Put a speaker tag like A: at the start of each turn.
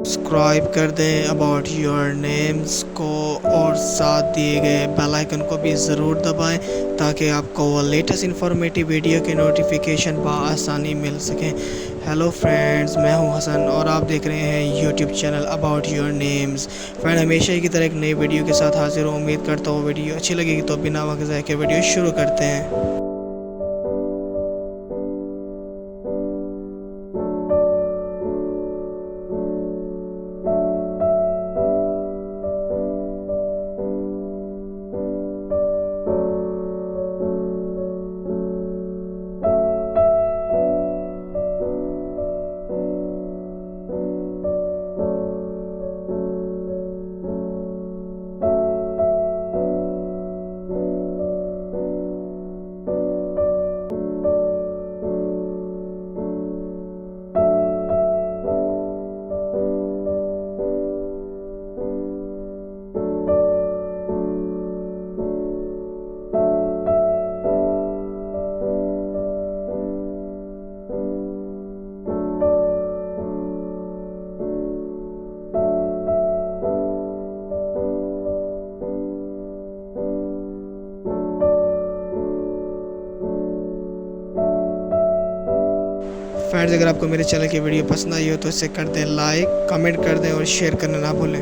A: Subscribe کر دیں about your names کو، اور ساتھ دیے گئے بیل آئیکن کو بھی ضرور دبائیں تاکہ آپ کو وہ لیٹسٹ انفارمیٹیو ویڈیو کے نوٹیفیکیشن بآسانی مل سکیں۔ ہیلو فرینڈز، میں ہوں حسن اور آپ دیکھ رہے ہیں YouTube channel about your names. Friend, ہمیشہ کی طرح ایک نئی ویڈیو کے ساتھ حاضر ہوں۔ امید کرتا ہوں ویڈیو اچھی لگے گی، تو بنا وقت ضائع کے ویڈیو شروع کرتے ہیں۔ فرینڈز، اگر آپ کو میرے چینل کی ویڈیو پسند آئی ہو تو اسے کر دیں لائک، کمنٹ کر دیں اور شیئر کرنا نہ بھولیں۔